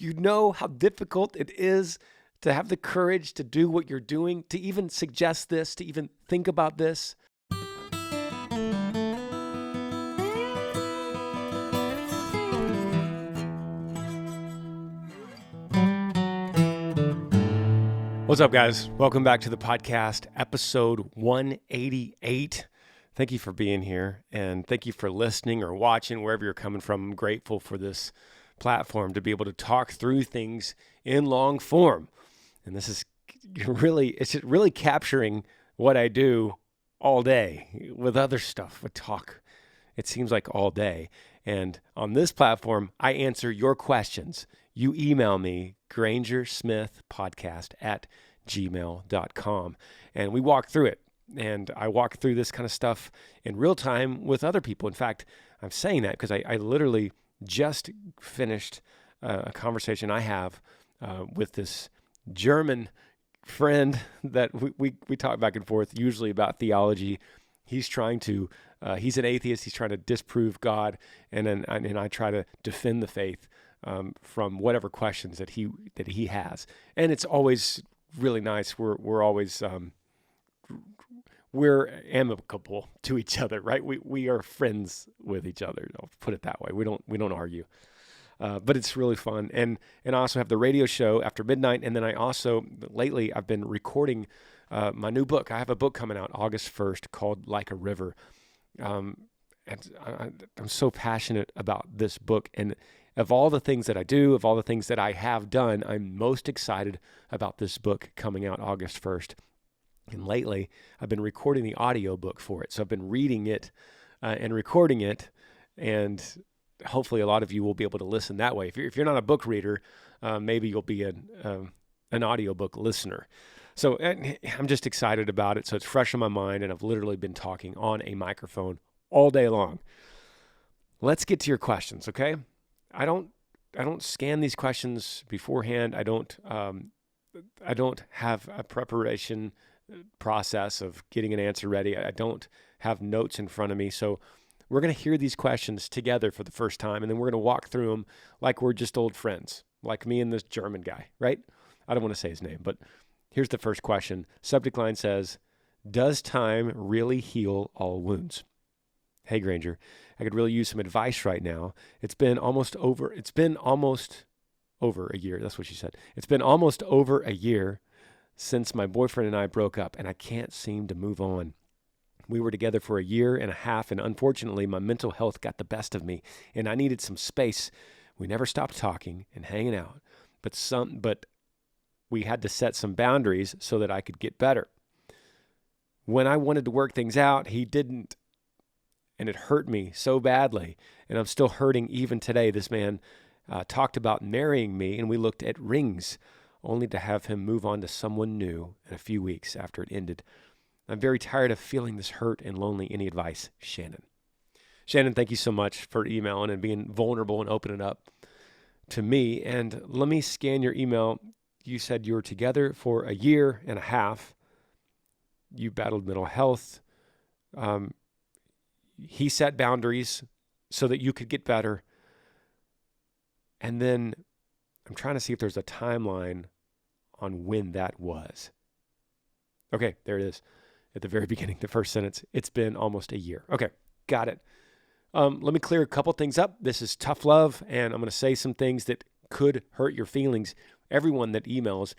you know how difficult it is to have the courage to do what you're doing, to even suggest this, to even think about this? What's up, guys? Welcome back to the podcast, episode 188. Thank you for being here, and thank you for listening or watching, wherever you're coming from. I'm grateful for this platform to be able to talk through things in long form. And this is it's really capturing what I do all day with other stuff, with talk. It seems like all day. And on this platform, I answer your questions. You email me, Granger Smith Podcast at gmail.com. And we walk through it. And I walk through this kind of stuff in real time with other people. In fact, I'm saying that because I literally just finished a conversation I have with this German friend that we talk back and forth, usually about theology. He's trying to, he's an atheist. He's trying to disprove God. And I try to defend the faith from whatever questions that he has. And it's always really nice. We're always, we're amicable to each other, right? We are friends with each other. I'll put it that way. We don't argue. But it's really fun. And I also have the radio show after midnight. And then I also, lately, I've been recording my new book. I have a book coming out August 1st called Like a River. And I'm so passionate about this book. And of all the things that I do, of all the things that I have done, I'm most excited about this book coming out August 1st. And lately, I've been recording the audio book for it. So I've been reading it and recording it, and hopefully a lot of you will be able to listen that way. If you're not a book reader, maybe you'll be an audiobook listener. So I'm just excited about it. So it's fresh on my mind, and I've literally been talking on a microphone all day long. Let's get to your questions, okay? I don't scan these questions beforehand. I don't have a preparation process of getting an answer ready. I don't have notes in front of me. So we're going to hear these questions together for the first time, and then we're going to walk through them like we're just old friends, like me and this German guy, right? I don't want to say his name, but here's the first question. Subject line says, does time really heal all wounds? Hey, Granger, I could really use some advice right now. It's been almost over a year. That's what she said. It's been almost over a year since my boyfriend and I broke up, and I can't seem to move on. We were together for a year and a half, and unfortunately, my mental health got the best of me, and I needed some space. We never stopped talking and hanging out, but we had to set some boundaries so that I could get better. When I wanted to work things out, he didn't, and it hurt me so badly, and I'm still hurting even today. This man talked about marrying me, and we looked at rings, only to have him move on to someone new in a few weeks after it ended. I'm very tired of feeling this hurt and lonely. Any advice? Shannon. Shannon, thank you so much for emailing and being vulnerable and opening up to me. And let me scan your email. You said you were together for a year and a half. You battled mental health. He set boundaries so that you could get better. And then I'm trying to see if there's a timeline on when that was. Okay, there it is. At the very beginning, the first sentence, it's been almost a year. Okay, got it. Let me clear a couple things up. This is tough love, and I'm going to say some things that could hurt your feelings. Everyone that emails,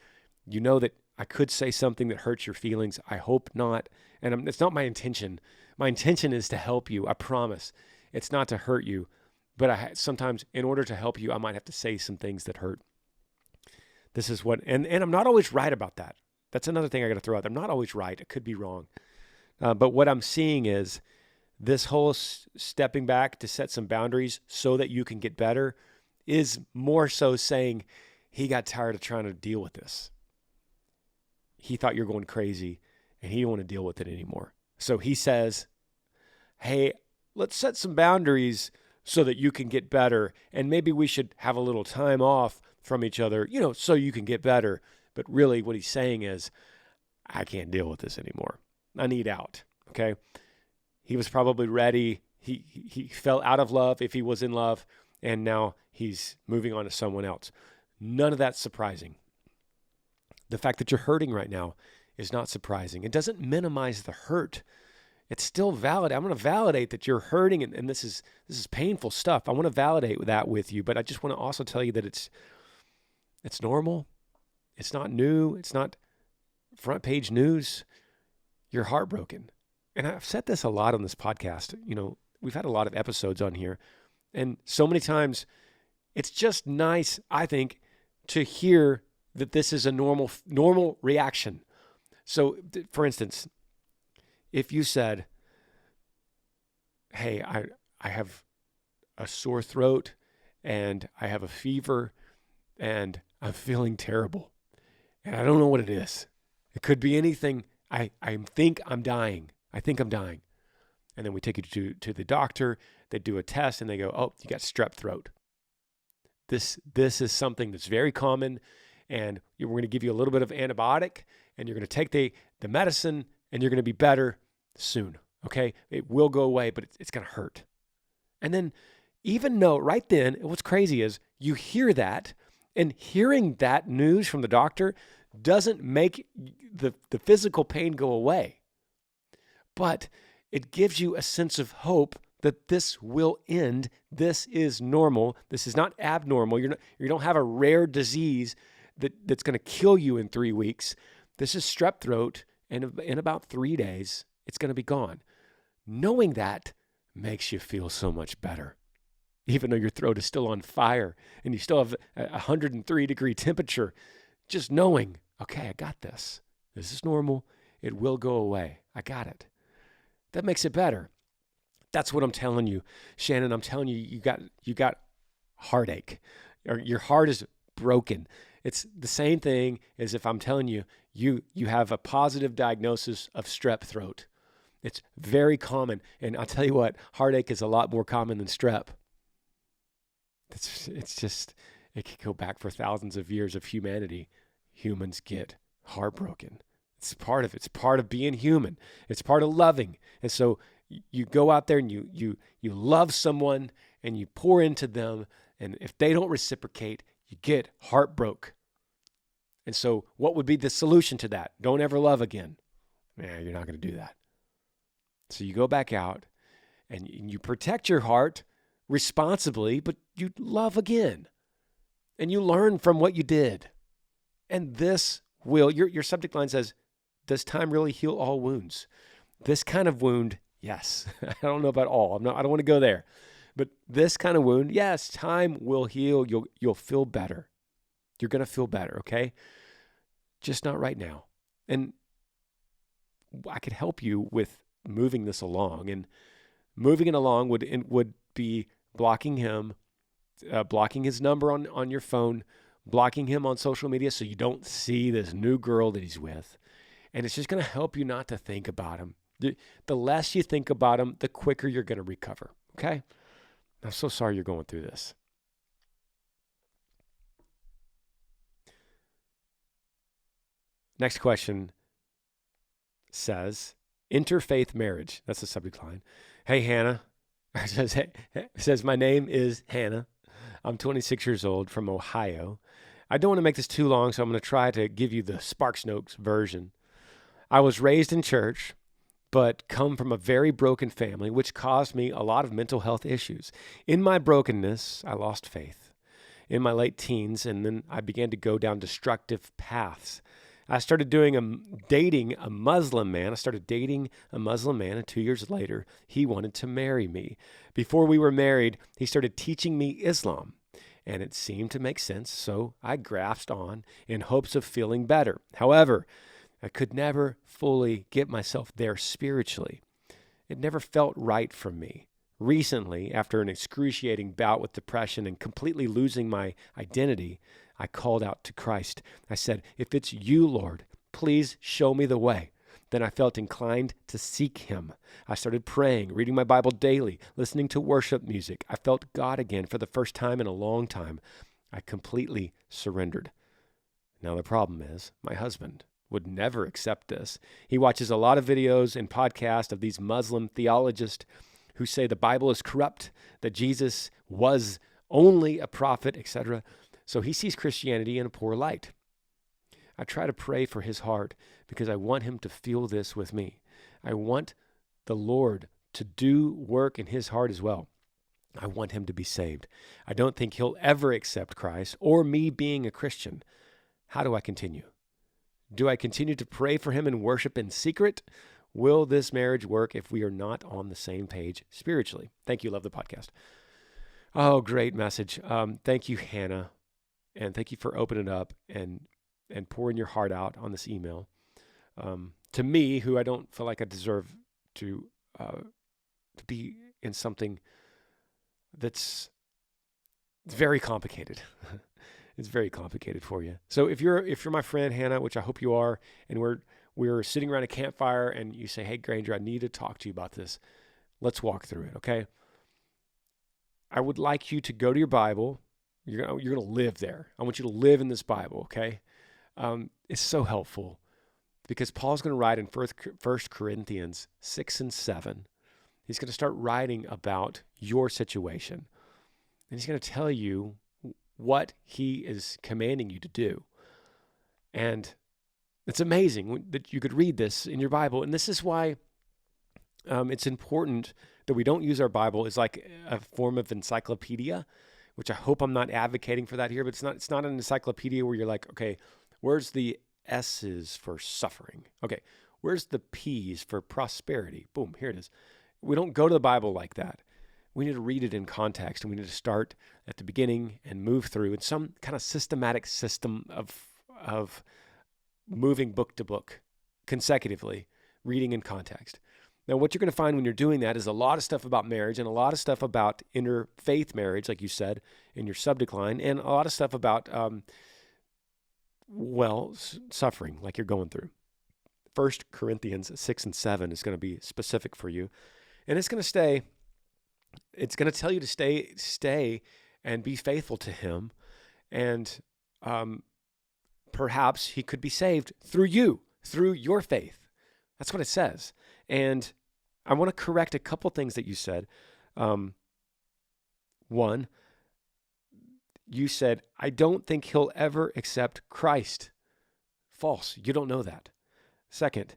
you know that I could say something that hurts your feelings. I hope not, and it's not my intention. My intention is to help you, I promise. It's not to hurt you, but sometimes in order to help you, I might have to say some things that hurt. This is what, and I'm not always right about that. That's another thing I got to throw out there. I'm not always right. I could be wrong. But what I'm seeing is this whole stepping back to set some boundaries so that you can get better is more so saying he got tired of trying to deal with this. He thought you're going crazy and he didn't want to deal with it anymore. So he says, hey, let's set some boundaries so that you can get better. And maybe we should have a little time off from each other, so you can get better. But really what he's saying is, I can't deal with this anymore. I need out. Okay. He was probably ready. He fell out of love if he was in love, and now he's moving on to someone else. None of that's surprising. The fact that you're hurting right now is not surprising. It doesn't minimize the hurt. It's still valid. I'm going to validate that you're hurting, and this is painful stuff. I want to validate that with you, but I just want to also tell you that it's normal. It's not new. It's not front page news. You're heartbroken. And I've said this a lot on this podcast. We've had a lot of episodes on here, and so many times it's just nice, I think, to hear that this is a normal reaction. So, for instance, if you said, hey, I have a sore throat and I have a fever and I'm feeling terrible and I don't know what it is. It could be anything. I think I'm dying. I think I'm dying. And then we take you to the doctor. They do a test and they go, oh, you got strep throat. This is something that's very common, and we're going to give you a little bit of antibiotic, and you're going to take the medicine, and you're going to be better soon, okay? It will go away, but it's going to hurt. And then even though right then, what's crazy is you hear that, and hearing that news from the doctor doesn't make the physical pain go away, but it gives you a sense of hope that this will end. This is normal. This is not abnormal. You don't have a rare disease that's going to kill you in 3 weeks. This is strep throat, and in about 3 days, it's going to be gone. Knowing that makes you feel so much better, even though your throat is still on fire and you still have a 103-degree temperature. Just knowing, okay, I got this. This is normal. It will go away. I got it. That makes it better. That's what I'm telling you, Shannon. I'm telling you, you got heartache, or your heart is broken. It's the same thing as if I'm telling you, you have a positive diagnosis of strep throat. It's very common, and I'll tell you what, heartache is a lot more common than strep. It could go back for thousands of years of humanity. Humans get heartbroken. It's part of it. It's part of being human. It's part of loving. And so you go out there and you love someone and you pour into them, and if they don't reciprocate, you get heartbroken. And so what would be the solution to that? Don't ever love again. You're not going to do that. So you go back out and you protect your heart responsibly, but you love again. And you learn from what you did. And this will, your subject line says, does time really heal all wounds? This kind of wound, yes. I don't know about all. I don't want to go there. But this kind of wound, yes, time will heal. You'll feel better. You're going to feel better, okay? Just not right now. And I could help you with moving this along. And moving it along would be blocking him, blocking his number on your phone, blocking him on social media so you don't see this new girl that he's with. And it's just going to help you not to think about him. The less you think about him, the quicker you're going to recover, okay? I'm so sorry you're going through this. Next question says, interfaith marriage. That's the subject line. Hey, Hannah. It says, my name is Hannah. I'm 26 years old from Ohio. I don't want to make this too long, so I'm going to try to give you the Sparks Notes version. I was raised in church, but come from a very broken family, which caused me a lot of mental health issues. In my brokenness, I lost faith in my late teens, and then I began to go down destructive paths. I started dating a Muslim man. I started dating a Muslim man, and 2 years later, he wanted to marry me. Before we were married, he started teaching me Islam, and it seemed to make sense, so I grasped on in hopes of feeling better. However, I could never fully get myself there spiritually. It never felt right for me. Recently, after an excruciating bout with depression and completely losing my identity, I called out to Christ. I said, if it's you, Lord, please show me the way. Then I felt inclined to seek him. I started praying, reading my Bible daily, listening to worship music. I felt God again for the first time in a long time. I completely surrendered. Now the problem is, my husband would never accept this. He watches a lot of videos and podcasts of these Muslim theologists who say the Bible is corrupt, that Jesus was only a prophet, etc. So he sees Christianity in a poor light. I try to pray for his heart because I want him to feel this with me. I want the Lord to do work in his heart as well. I want him to be saved. I don't think he'll ever accept Christ or me being a Christian. How do I continue? Do I continue to pray for him and worship in secret? Will this marriage work if we are not on the same page spiritually? Thank you. Love the podcast. Oh, great message. Thank you, Hannah. And thank you for opening up and pouring your heart out on this email. To me, who I don't feel like I deserve to be in something that's very complicated. It's very complicated for you. So if you're my friend Hannah, which I hope you are, and we're sitting around a campfire and you say, "Hey Granger, I need to talk to you about this. Let's walk through it." Okay. I would like you to go to your Bible. You're going to live there. I want you to live in this Bible. Okay. It's so helpful because Paul's going to write in 1 Corinthians 6 and 7. He's going to start writing about your situation. And he's going to tell you what he is commanding you to do. And it's amazing that you could read this in your Bible. And this is why it's important that we don't use our Bible as like a form of encyclopedia, which I hope I'm not advocating for that here, but it's not an encyclopedia where you're like, okay, where's the S's for suffering? Okay, where's the P's for prosperity? Boom, here it is. We don't go to the Bible like that. We need to read it in context, and we need to start at the beginning and move through in some kind of systematic system of moving book to book consecutively, reading in context. Now, what you're going to find when you're doing that is a lot of stuff about marriage and a lot of stuff about interfaith marriage, like you said in your subdecline, and a lot of stuff about, suffering like you're going through. 1 Corinthians 6 and 7 is going to be specific for you. And it's going to tell you to stay and be faithful to him. And perhaps he could be saved through you, through your faith. That's what it says. And I want to correct a couple things that you said. One, you said, I don't think he'll ever accept Christ. False. You don't know that. Second,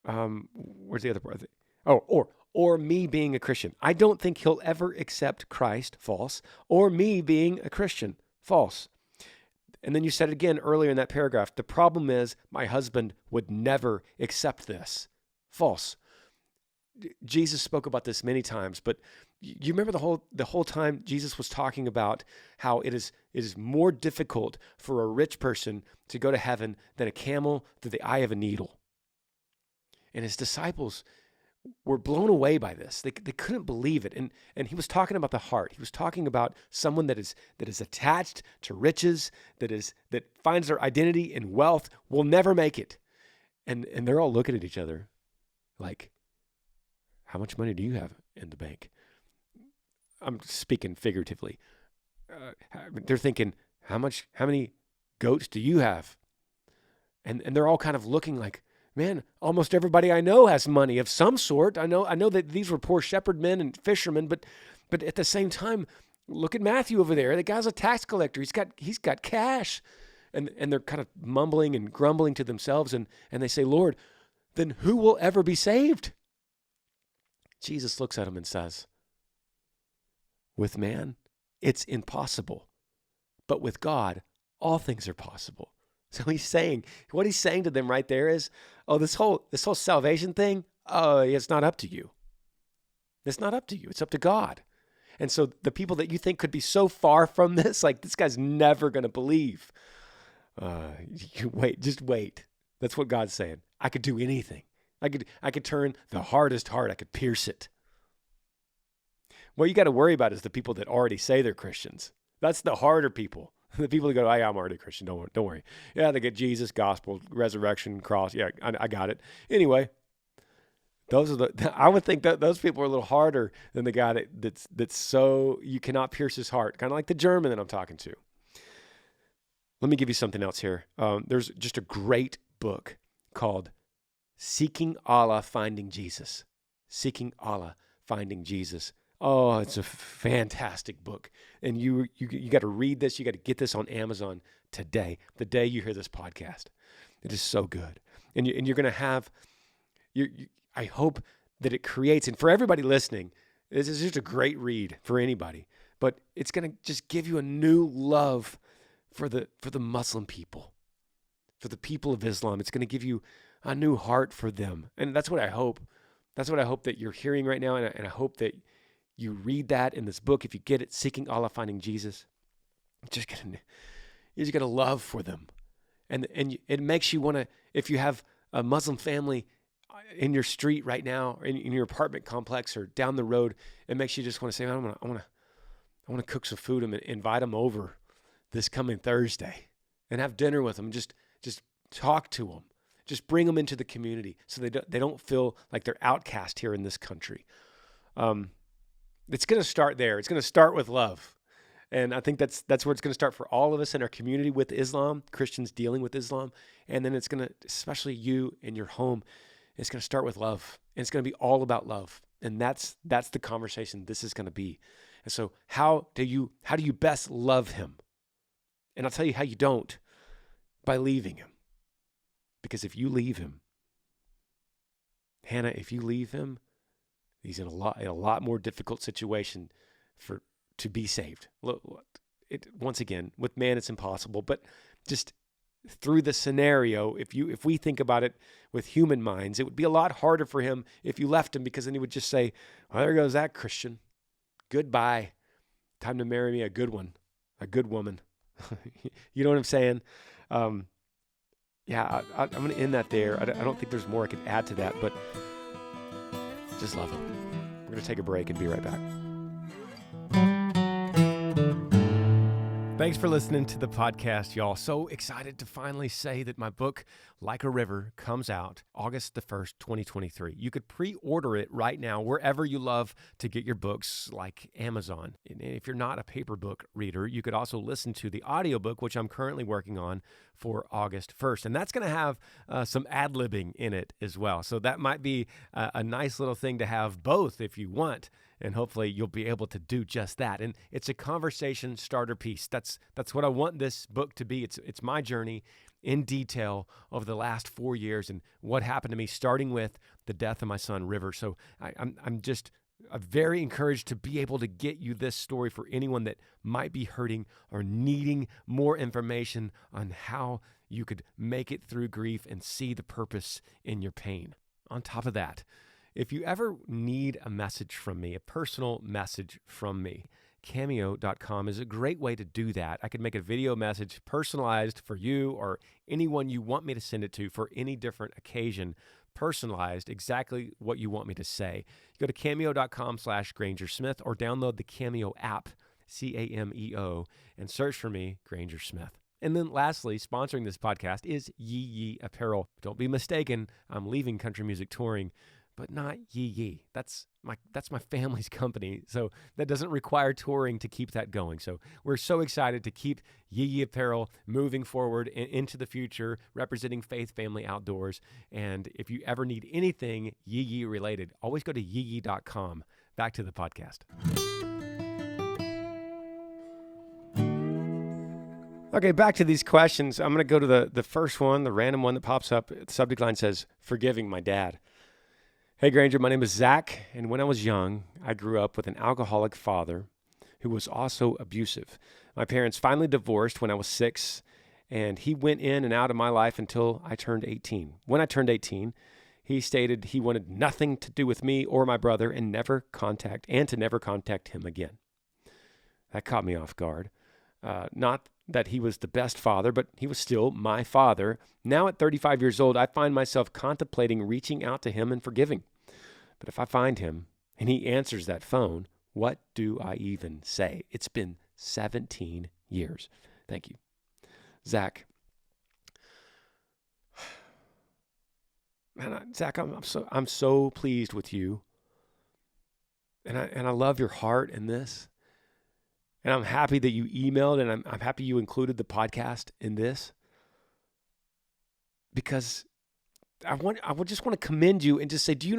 where's the other part? Or me being a Christian. I don't think he'll ever accept Christ. False. Or me being a Christian. False. And then you said it again earlier in that paragraph. The problem is my husband would never accept this. False. Jesus spoke about this many times, but you remember the whole time Jesus was talking about how it is more difficult for a rich person to go to heaven than a camel through the eye of a needle. And his disciples were blown away by this. They couldn't believe it. And he was talking about the heart. He was talking about someone that is attached to riches, that finds their identity in wealth, will never make it. And they're all looking at each other like, how much money do you have in the bank? I'm speaking figuratively. They're thinking, how many goats do you have? And they're all kind of looking like, man, almost everybody I know has money of some sort. I know that these were poor shepherd men and fishermen, but at the same time, look at Matthew over there. The guy's a tax collector. He's got cash. And they're kind of mumbling and grumbling to themselves, and they say, Lord, then who will ever be saved? Jesus looks at them and says, with man, it's impossible. But with God, all things are possible. So what he's saying to them right there is, this whole salvation thing, it's not up to you. It's not up to you. It's up to God. And so the people that you think could be so far from this, like this guy's never going to believe. Just wait. That's what God's saying. I could do anything. I could turn the hardest heart. I could pierce it. What you got to worry about is the people that already say they're Christians. That's the harder people. The people that go, I'm already a Christian. Don't worry. Yeah, they get Jesus, gospel, resurrection, cross. Yeah, I got it. Anyway, I would think that those people are a little harder than the guy that's so you cannot pierce his heart. Kind of like the German that I'm talking to. Let me give you something else here. There's just a great book called Seeking Allah, Finding Jesus. Seeking Allah, Finding Jesus. Oh, it's a fantastic book. And you got to read this. You got to get this on Amazon today, the day you hear this podcast. It is so good. And you're going to have, I hope that it creates, and for everybody listening, this is just a great read for anybody, but it's going to just give you a new love for the Muslim people, for the people of Islam. It's going to give you a new heart for them. And that's what I hope. That's what I hope that you're hearing right now. And I hope that you read that in this book. If you get it, Seeking Allah, Finding Jesus, you just get a love for them. And it makes you want to, if you have a Muslim family in your street right now, or in your apartment complex or down the road, it makes you just want to say, I want to cook some food and invite them over this coming Thursday and have dinner with them. Just talk to them. Just bring them into the community so they don't feel like they're outcast here in this country. It's going to start there. It's going to start with love. And I think that's where it's going to start for all of us in our community with Islam, Christians dealing with Islam. And then it's going to, especially you in your home, it's going to start with love. And it's going to be all about love. And that's the conversation this is going to be. And so how do you best love him? And I'll tell you how you don't, by leaving him. Because if you leave him, Hannah, if you leave him, he's in a lot more difficult situation to be saved. Once again, with man it's impossible, but just through the scenario, if we think about it with human minds, it would be a lot harder for him if you left him, because then he would just say, well, there goes that Christian. Goodbye. Time to marry me a good one, a good woman. You know what I'm saying? Yeah, I'm going to end that there. I don't think there's more I could add to that, but just love him. We're going to take a break and be right back. Thanks for listening to the podcast, y'all. So excited to finally say that my book, Like a River, comes out August the 1st, 2023. You could pre-order it right now wherever you love to get your books, like Amazon. And if you're not a paper book reader, you could also listen to the audiobook, which I'm currently working on for August 1st. And that's going to have some ad-libbing in it as well. So that might be a nice little thing to have both if you want. And hopefully you'll be able to do just that. And it's a conversation starter piece. That's what I want this book to be. It's my journey in detail over the last 4 years and what happened to me, starting with the death of my son, River. So I'm just very encouraged to be able to get you this story for anyone that might be hurting or needing more information on how you could make it through grief and see the purpose in your pain. On top of that, if you ever need a message from me, a personal message from me, Cameo.com is a great way to do that. I could make a video message personalized for you or anyone you want me to send it to for any different occasion, personalized, exactly what you want me to say. You go to Cameo.com/Granger Smith or download the Cameo app, Cameo, and search for me, Granger Smith. And then lastly, sponsoring this podcast is Yee Yee Apparel. Don't be mistaken, I'm leaving country music touring, but not Yee Yee. That's my family's company, so that doesn't require touring to keep that going. So we're so excited to keep Yee Yee Apparel moving forward into the future, representing faith, family, outdoors. And if you ever need anything Yee Yee related, always go to yeeyee.com. Back to the podcast. Okay, back to these questions. I'm going to go to the first one, the random one that pops up. The subject line says, forgiving my dad. Hey, Granger, my name is Zach, and when I was young, I grew up with an alcoholic father who was also abusive. My parents finally divorced when I was 6, and he went in and out of my life until I turned 18. When I turned 18, he stated he wanted nothing to do with me or my brother and to never contact him again. That caught me off guard. Not that he was the best father, but he was still my father. Now at 35 years old, I find myself contemplating reaching out to him and forgiving. But if I find him and he answers that phone, what do I even say? It's been 17 years. Thank you. Zach. Man, Zach, I'm so pleased with you. And I love your heart in this. And I'm happy that you emailed, and I'm happy you included the podcast in this, because I would just want to commend you and just say, do you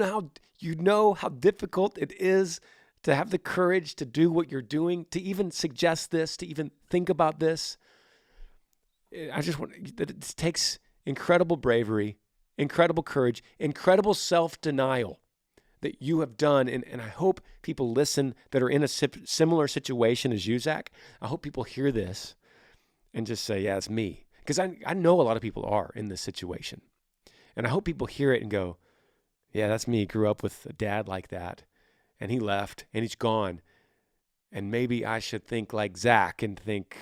know how difficult it is to have the courage to do what you're doing, to even suggest this, to even think about this. I just want that it takes incredible bravery, incredible courage, incredible self-denial that you have done. And I hope people listen that are in a similar situation as you, Zach. I hope people hear this and just say, yeah, it's me. Because I know a lot of people are in this situation. And I hope people hear it and go, yeah, that's me. Grew up with a dad like that. And he left and he's gone. And maybe I should think like Zach and think,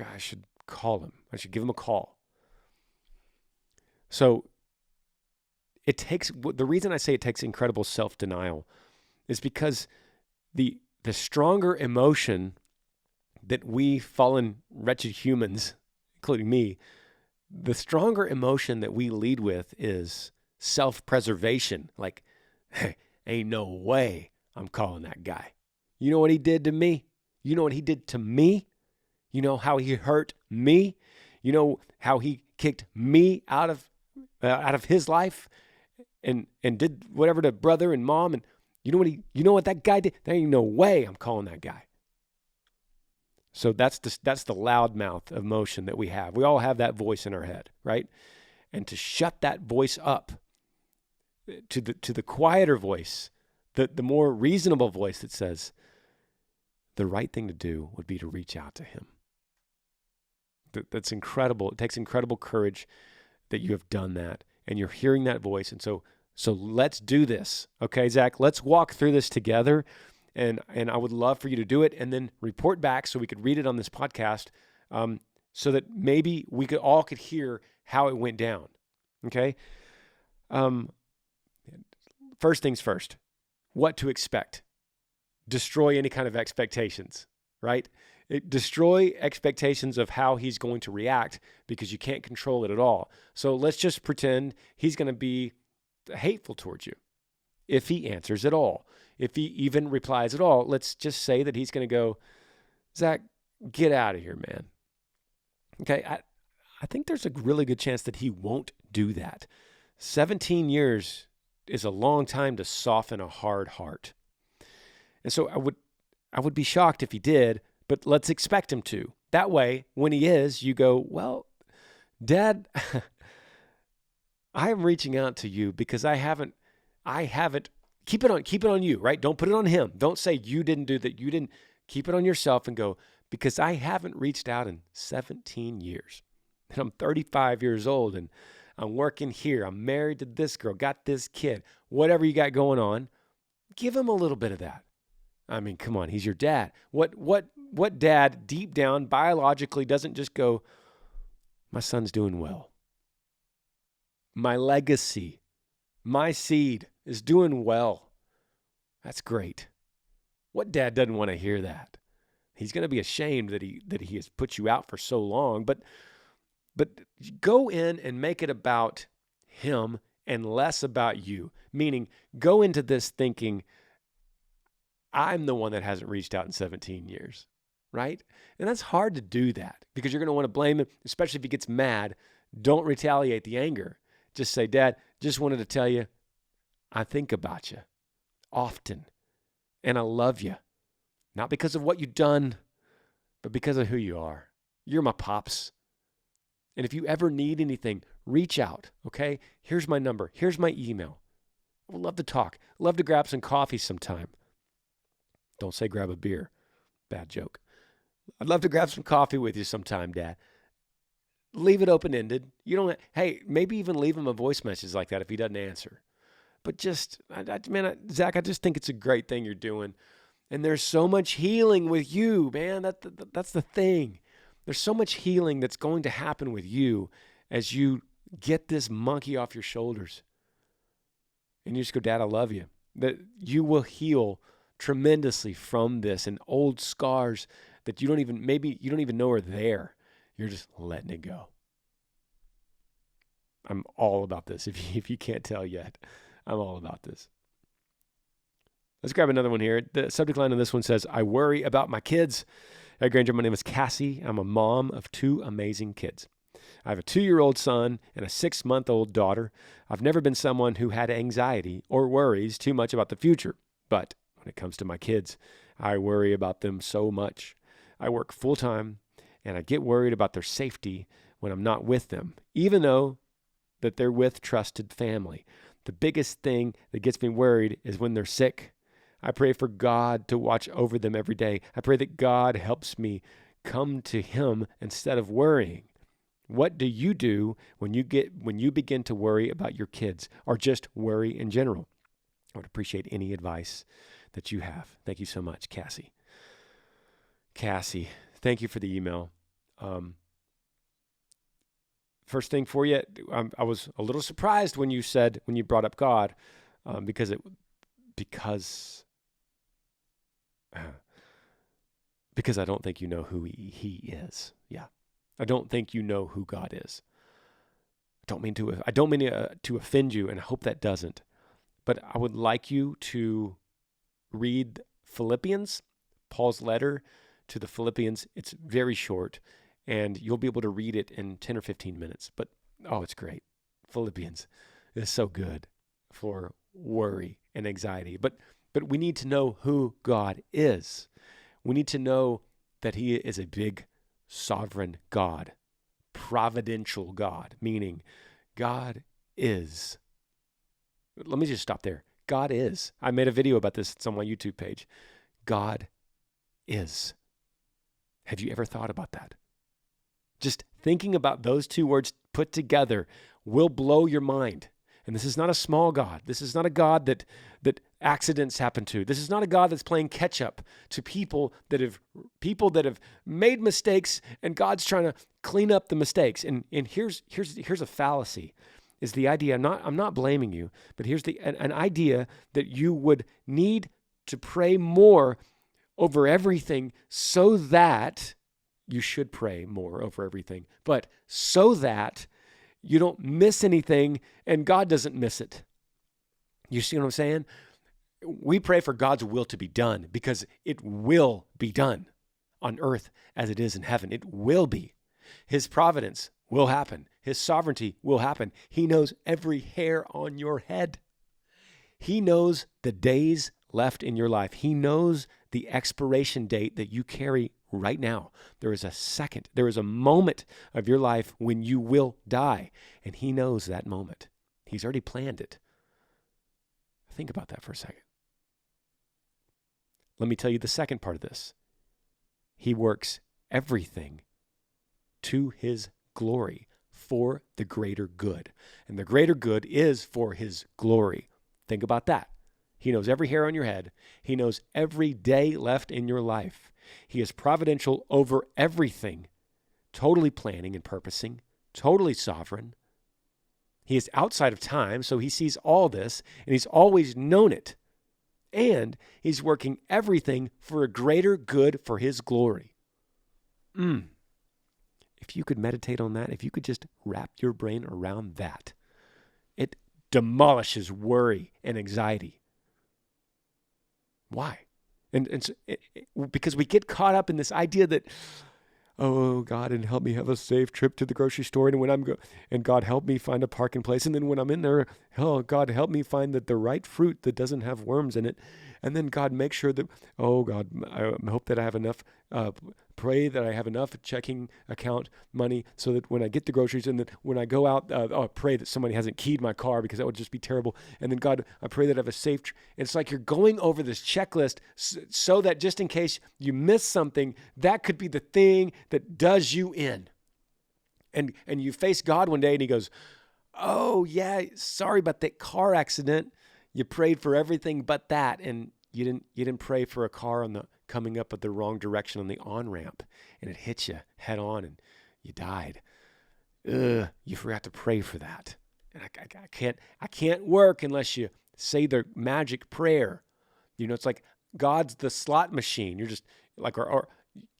I should call him. I should give him a call. So the reason I say it takes incredible self-denial is because the stronger emotion that we fallen wretched humans, including me, the stronger emotion that we lead with is self-preservation. Like, hey, ain't no way I'm calling that guy. You know what he did to me? You know what he did to me? You know how he hurt me? You know how he kicked me out of his life and did whatever to brother and mom, and you know what that guy did? There ain't no way I'm calling that guy. So that's the loudmouth emotion that we have. We all have that voice in our head, right? And to shut that voice up to the quieter voice, the more reasonable voice that says the right thing to do would be to reach out to him. That's incredible. It takes incredible courage that you have done that and you're hearing that voice. And so let's do this. Okay, Zach, let's walk through this together. And I would love for you to do it and then report back so we could read it on this podcast, so that maybe we could hear how it went down. Okay. First things first, what to expect. Destroy any kind of expectations, right? Destroy expectations of how he's going to react because you can't control it at all. So let's just pretend he's going to be hateful towards you if he answers at all. If he even replies at all, let's just say that he's going to go, Zach, get out of here, man. Okay, I think there's a really good chance that he won't do that. 17 years is a long time to soften a hard heart. And so I would be shocked if he did, but let's expect him to. That way, when he is, you go, well, Dad, I am reaching out to you because I haven't, keep it on you, right? Don't put it on him. Don't say you didn't do that. You didn't. Keep it on yourself and go, because I haven't reached out in 17 years. And I'm 35 years old and I'm working here. I'm married to this girl, got this kid, whatever you got going on, give him a little bit of that. I mean, come on, he's your dad. What dad deep down biologically doesn't just go, my son's doing well. My legacy, my seed is doing well. That's great. What dad doesn't want to hear that? He's going to be ashamed that he has put you out for so long, but go in and make it about him and less about you. Meaning, go into this thinking, I'm the one that hasn't reached out in 17 years, right? And that's hard to do that because you're going to want to blame him, especially if he gets mad. Don't retaliate the anger. Just say, Dad, just wanted to tell you, I think about you often, and I love you. Not because of what you've done, but because of who you are. You're my pops. And if you ever need anything, reach out, okay? Here's my number. Here's my email. I would love to talk. Love to grab some coffee sometime. Don't say grab a beer. Bad joke. I'd love to grab some coffee with you sometime, Dad. Leave it open-ended. You don't, hey, maybe even leave him a voice message like that if he doesn't answer. But just, Zach, I just think it's a great thing you're doing. And there's so much healing with you, man. That's the thing. There's so much healing that's going to happen with you as you get this monkey off your shoulders. And you just go, Dad, I love you. That you will heal tremendously from this and old scars that you don't even know are there. You're just letting it go. I'm all about this. If you can't tell yet, I'm all about this. Let's grab another one here. The subject line on this one says, I worry about my kids. Hey, Granger, my name is Cassie. I'm a mom of 2 amazing kids. I have a 2-year-old son and a 6-month-old daughter. I've never been someone who had anxiety or worries too much about the future, but when it comes to my kids. I worry about them so much. I work full time and I get worried about their safety when I'm not with them, even though that they're with trusted family. The biggest thing that gets me worried is when they're sick. I pray for God to watch over them every day. I pray that God helps me come to him instead of worrying. What do you do when you begin to worry about your kids or just worry in general? I would appreciate any advice that you have. Thank you so much, Cassie. Cassie, thank you for the email. First thing for you, I was a little surprised when you brought up God, because I don't think you know who he is. Yeah. I don't think you know who God is. I don't mean to offend you, and I hope that doesn't. But I would like you to read Philippians, Paul's letter to the Philippians. It's very short, and you'll be able to read it in 10 or 15 minutes. But, it's great. Philippians is so good for worry and anxiety. But we need to know who God is. We need to know that he is a big, sovereign God, providential God, meaning God is. Let me just stop there. God is. I made a video about this. It's on my YouTube page. God is. Have you ever thought about that? Just thinking about those two words put together will blow your mind. And this is not a small God. This is not a God that accidents happen to. This is not a God that's playing catch up to people that have made mistakes, and God's trying to clean up the mistakes. And here's a fallacy. Is the idea, I'm not blaming you, but here's an idea that you would need to pray more over everything so that you should pray more over everything, but so that you don't miss anything and God doesn't miss it. You see what I'm saying? We pray for God's will to be done because it will be done on earth as it is in heaven. It will be. His providence will happen. His sovereignty will happen. He knows every hair on your head. He knows the days left in your life. He knows the expiration date that you carry right now. There is a moment of your life when you will die, and he knows that moment. He's already planned it. Think about that for a second. Let me tell you the second part of this. He works everything to his glory for the greater good. And the greater good is for his glory. Think about that. He knows every hair on your head. He knows every day left in your life. He is providential over everything, totally planning and purposing, totally sovereign. He is outside of time, so he sees all this, and he's always known it. And he's working everything for a greater good for his glory. If you could meditate on that, if you could just wrap your brain around that, it demolishes worry and anxiety. Why? Because we get caught up in this idea that, oh, God, and help me have a safe trip to the grocery store. And and God, help me find a parking place. And then when I'm in there, oh, God, help me find the right fruit that doesn't have worms in it. And then, God, make sure that, oh, God, I hope that I have enough, pray that I have enough checking account money so that when I get the groceries and then when I go out, pray that somebody hasn't keyed my car because that would just be terrible. And then, God, I pray that I have a safe, it's like you're going over this checklist so that just in case you miss something, that could be the thing that does you in. And you face God one day and he goes, oh, yeah, sorry about that car accident. You prayed for everything but that, and you didn't pray for a car coming up at the wrong direction on the on-ramp, and it hit you head on, and you died. You forgot to pray for that. And I can't work unless you say the magic prayer. It's like God's the slot machine. You're just like, or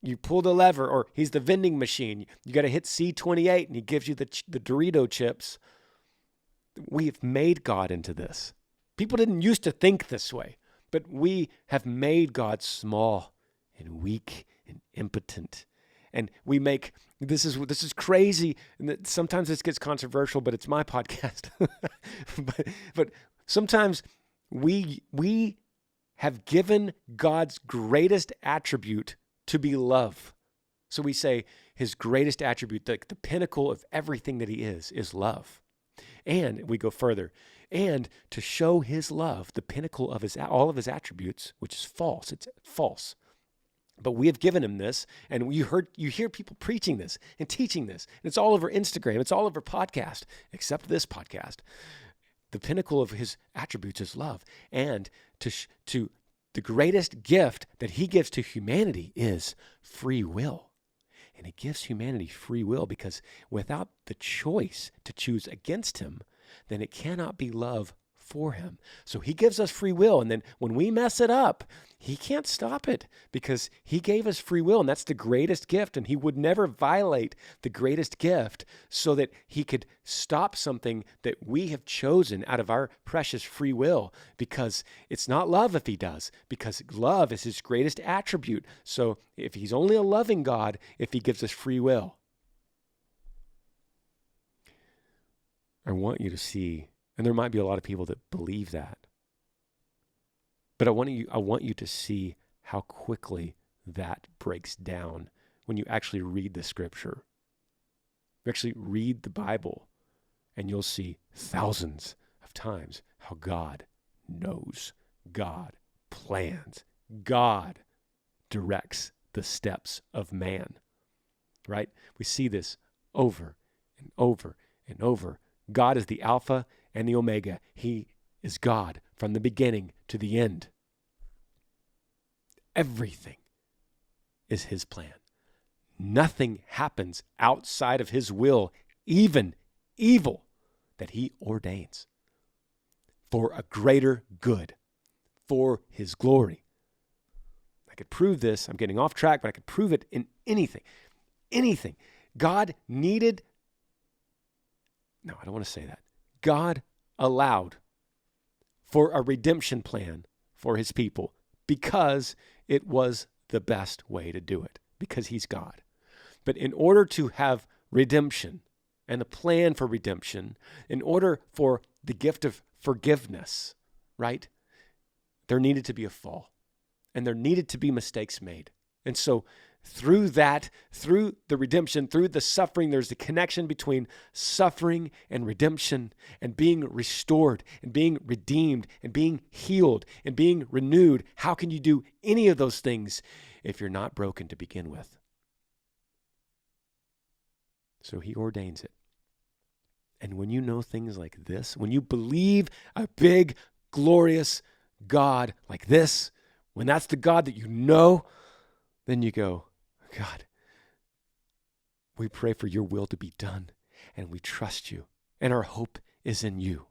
you pull the lever, or he's the vending machine. You got to hit C28, and he gives you the Dorito chips. We've made God into this. People didn't used to think this way, but we have made God small and weak and impotent. And we make, this is crazy. And sometimes this gets controversial, but it's my podcast. but sometimes we have given God's greatest attribute to be love. So we say his greatest attribute, the pinnacle of everything that he is love. And we go further. And to show his love, the pinnacle of all of his attributes, which is false. It's false. But we have given him this, and you hear people preaching this and teaching this. And it's all over Instagram. It's all over podcast, except this podcast. The pinnacle of his attributes is love. And to the greatest gift that he gives to humanity is free will. And he gives humanity free will because without the choice to choose against him, then it cannot be love for him. So he gives us free will. And then when we mess it up, he can't stop it because he gave us free will. And that's the greatest gift. And he would never violate the greatest gift so that he could stop something that we have chosen out of our precious free will, because it's not love if he does, because love is his greatest attribute. So if he's only a loving God, if he gives us free will, I want you to see, and there might be a lot of people that believe that, but I want you to see how quickly that breaks down when you actually read the scripture. You actually read the Bible, and you'll see thousands of times how God knows, God plans, God directs the steps of man, right? We see this over and over and over. God is the Alpha and the Omega. He is God from the beginning to the end. Everything is his plan. Nothing happens outside of his will, even evil, that he ordains for a greater good, for his glory. I could prove this. I'm getting off track, but I could prove it in anything. Anything. God needed... No, I don't want to say that. God allowed for a redemption plan for his people because it was the best way to do it, because he's God. But in order to have redemption and the plan for redemption, in order for the gift of forgiveness, right, there needed to be a fall, and there needed to be mistakes made. And so through that, through the redemption, through the suffering, there's the connection between suffering and redemption and being restored and being redeemed and being healed and being renewed. How can you do any of those things if you're not broken to begin with? So he ordains it. And when you know things like this, when you believe a big, glorious God like this, when that's the God that you know, then you go, God, we pray for your will to be done, and we trust you, and our hope is in you.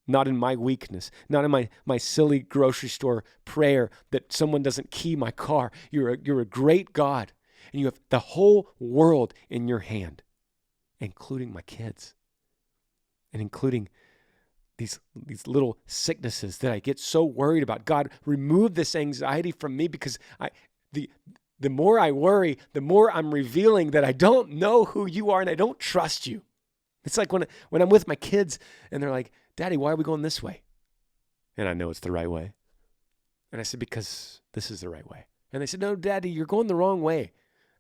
Not in my weakness, not in my silly grocery store prayer that someone doesn't key my car. You're a great God, and you have the whole world in your hand, including my kids, and including these little sicknesses that I get so worried about. God, remove this anxiety from me, because the more I worry, the more I'm revealing that I don't know who you are and I don't trust you. It's like when I'm with my kids and they're like, Daddy, why are we going this way? And I know it's the right way. And I said, because this is the right way. And they said, no, Daddy, you're going the wrong way.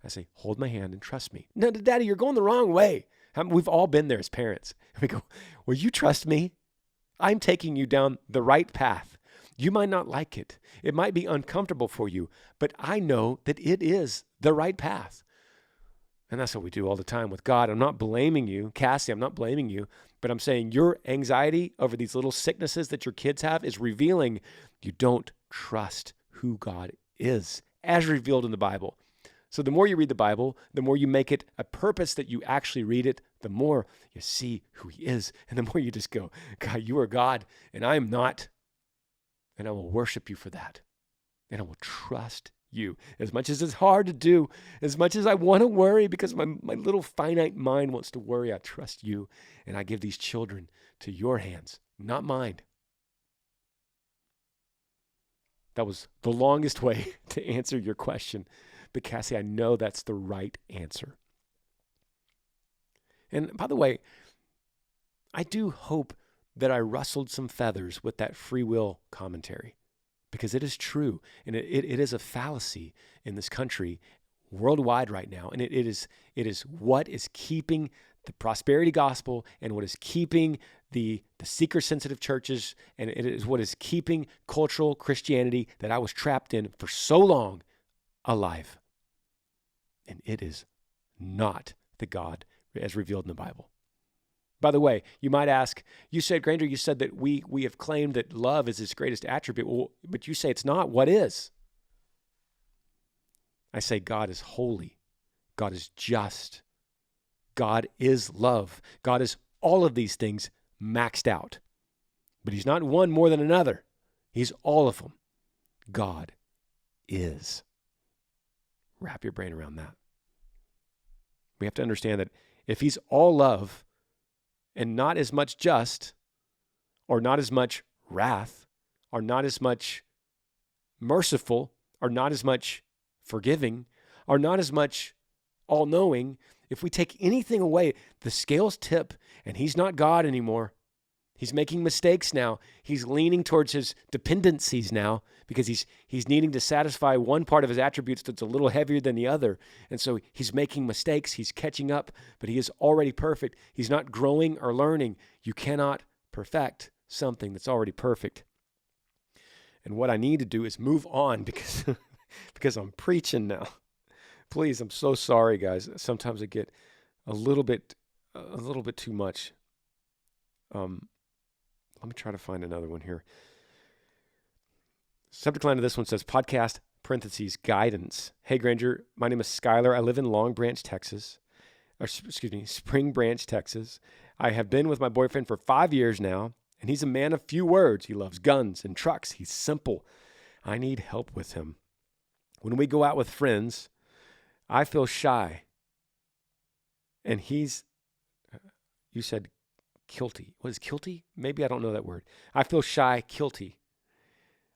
I say, hold my hand and trust me. No, Daddy, you're going the wrong way. We've all been there as parents. And we go, well, you trust me. I'm taking you down the right path. You might not like it. It might be uncomfortable for you, but I know that it is the right path. And that's what we do all the time with God. I'm not blaming you, Cassie, I'm not blaming you, but I'm saying your anxiety over these little sicknesses that your kids have is revealing you don't trust who God is, as revealed in the Bible. So the more you read the Bible, the more you make it a purpose that you actually read it, the more you see who he is, and the more you just go, God, you are God, and I am not. And I will worship you for that. And I will trust you. As much as it's hard to do, as much as I want to worry because my little finite mind wants to worry, I trust you. And I give these children to your hands, not mine. That was the longest way to answer your question. But Cassie, I know that's the right answer. And by the way, I do hope that I rustled some feathers with that free will commentary, because it is true. And it is a fallacy in this country worldwide right now. And it is what is keeping the prosperity gospel and what is keeping the seeker-sensitive churches, and it is what is keeping cultural Christianity that I was trapped in for so long alive. And it is not the God as revealed in the Bible. By the way, you might ask, Granger, you said that we have claimed that love is his greatest attribute. Well, but you say it's not. What is? I say God is holy. God is just. God is love. God is all of these things maxed out. But he's not one more than another. He's all of them. God is. Wrap your brain around that. We have to understand that if he's all love and not as much just, or not as much wrath, or not as much merciful, or not as much forgiving, or not as much all-knowing, if we take anything away, the scales tip and he's not God anymore. He's making mistakes now. He's leaning towards his dependencies now because he's needing to satisfy one part of his attributes that's a little heavier than the other. And so he's making mistakes. He's catching up, but he is already perfect. He's not growing or learning. You cannot perfect something that's already perfect. And what I need to do is move on because I'm preaching now. Please, I'm so sorry, guys. Sometimes I get a little bit too much. Let me try to find another one here. Subject line of this one says, podcast, parentheses, guidance. Hey, Granger, my name is Skylar. I live in Spring Branch, Texas. I have been with my boyfriend for 5 years now, and he's a man of few words. He loves guns and trucks. He's simple. I need help with him. When we go out with friends, I feel shy. And he's, you said guilty. What is guilty? Maybe I don't know that word. I feel shy, guilty.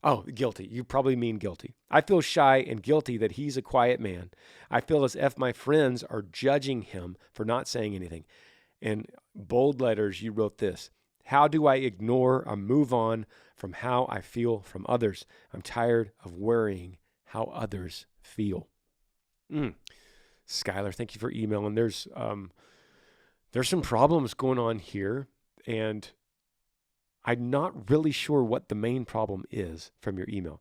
Oh, guilty. You probably mean guilty. I feel shy and guilty that he's a quiet man. I feel as if my friends are judging him for not saying anything. In bold letters, you wrote this. How do I ignore or move on from how I feel from others? I'm tired of worrying how others feel. Skylar, thank you for emailing. There's some problems going on here, and I'm not really sure what the main problem is from your email.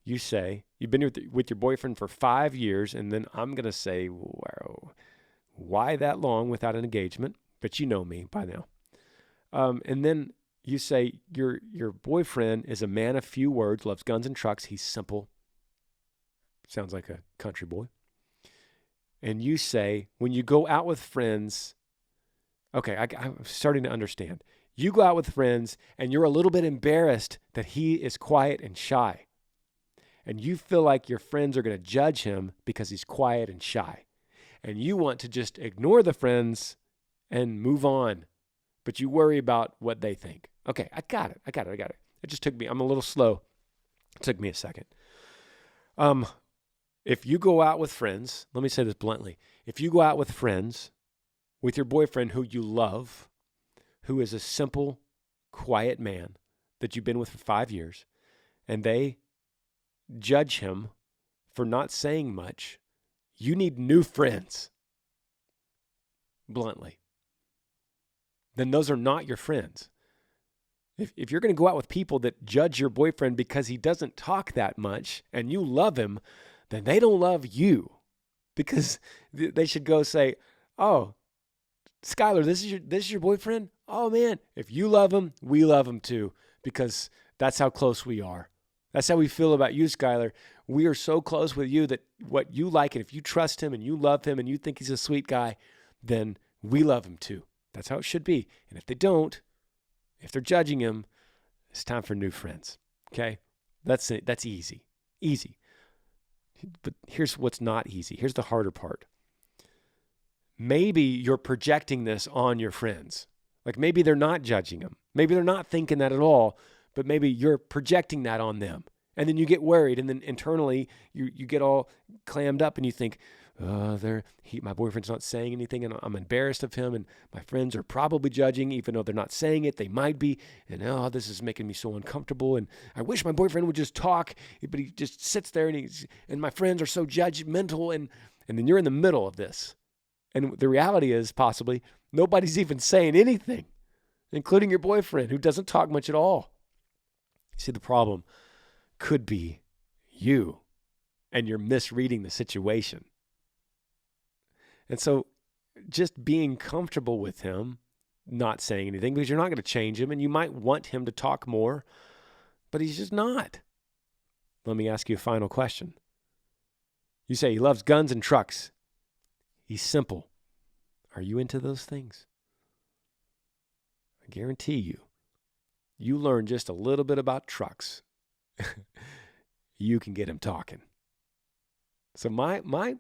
You say you've been with your boyfriend for 5 years, and then I'm going to say, wow, why that long without an engagement? But you know me by now. And then you say your boyfriend is a man of few words, loves guns and trucks. He's simple. Sounds like a country boy. And you say, when you go out with friends, okay, I'm starting to understand. You go out with friends and you're a little bit embarrassed that he is quiet and shy. And you feel like your friends are going to judge him because he's quiet and shy. And you want to just ignore the friends and move on. But you worry about what they think. Okay, I got it. It just took me, I'm a little slow. It took me a second. If you go out with friends, let me say this bluntly. If you go out with friends, with your boyfriend who you love, who is a simple, quiet man that you've been with for 5 years, and they judge him for not saying much, you need new friends. Bluntly. Then those are not your friends. If you're going to go out with people that judge your boyfriend because he doesn't talk that much and you love him, then they don't love you, because they should go say, oh, Skylar, this is your boyfriend? Oh, man, if you love him, we love him too, because that's how close we are. That's how we feel about you, Skylar. We are so close with you that what you like, and if you trust him and you love him and you think he's a sweet guy, then we love him too. That's how it should be. And if they don't, if they're judging him, it's time for new friends. Okay? That's it. That's easy. Easy. But here's what's not easy. Here's the harder part. Maybe you're projecting this on your friends. Like maybe they're not judging him. Maybe they're not thinking that at all, but maybe you're projecting that on them. And then you get worried, and then internally you get all clammed up and you think, My boyfriend's not saying anything, and I'm embarrassed of him, and my friends are probably judging, even though they're not saying it. They might be, and this is making me so uncomfortable. And I wish my boyfriend would just talk, but he just sits there, and my friends are so judgmental, and then you're in the middle of this, and the reality is possibly nobody's even saying anything, including your boyfriend, who doesn't talk much at all. See, the problem could be you, and you're misreading the situation. And so just being comfortable with him, not saying anything, because you're not going to change him, and you might want him to talk more, but he's just not. Let me ask you a final question. You say he loves guns and trucks. He's simple. Are you into those things? I guarantee you learn just a little bit about trucks. You can get him talking. So my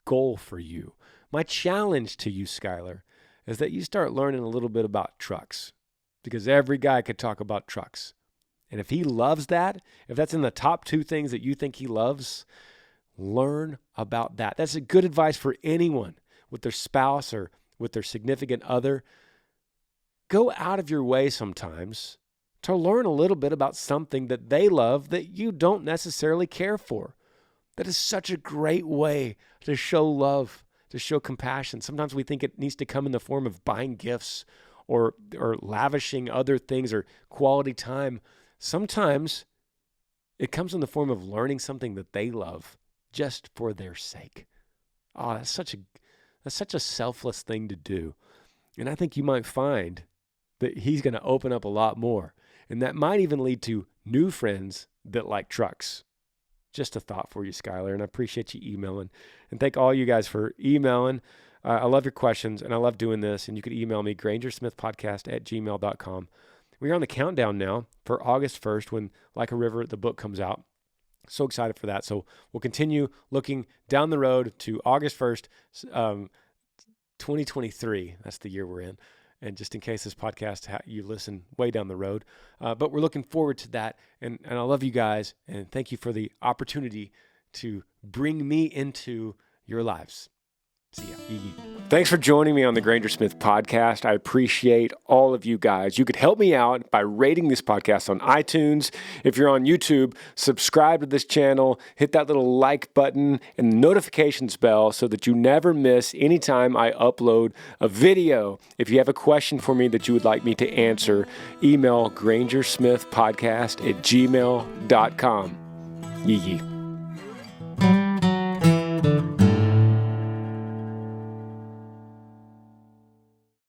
goal for you, my challenge to you, Skylar, is that you start learning a little bit about trucks, because every guy could talk about trucks. And if he loves that, if that's in the top 2 things that you think he loves, learn about that. That's a good advice for anyone with their spouse or with their significant other. Go out of your way sometimes to learn a little bit about something that they love that you don't necessarily care for. That is such a great way to show love, to show compassion. Sometimes we think it needs to come in the form of buying gifts or lavishing other things or quality time. Sometimes it comes in the form of learning something that they love just for their sake. Oh, that's such a selfless thing to do. And I think you might find that he's going to open up a lot more. And that might even lead to new friends that like trucks. Just a thought for you, Skylar, and I appreciate you emailing. And thank all you guys for emailing. I love your questions, and I love doing this. And you can email me, grangersmithpodcast@gmail.com. We're on the countdown now for August 1st when Like a River, the book, comes out. So excited for that. So we'll continue looking down the road to August 1st, 2023. That's the year we're in. And just in case this podcast, you listen way down the road. But we're looking forward to that. And I love you guys. And thank you for the opportunity to bring me into your lives. See ya. Thanks for joining me on the Granger Smith Podcast. I appreciate all of you guys. You could help me out by rating this podcast on iTunes. If you're on YouTube, subscribe to this channel, hit that little like button and the notifications bell so that you never miss any time I upload a video. If you have a question for me that you would like me to answer, email grangersmithpodcast@gmail.com. Yee.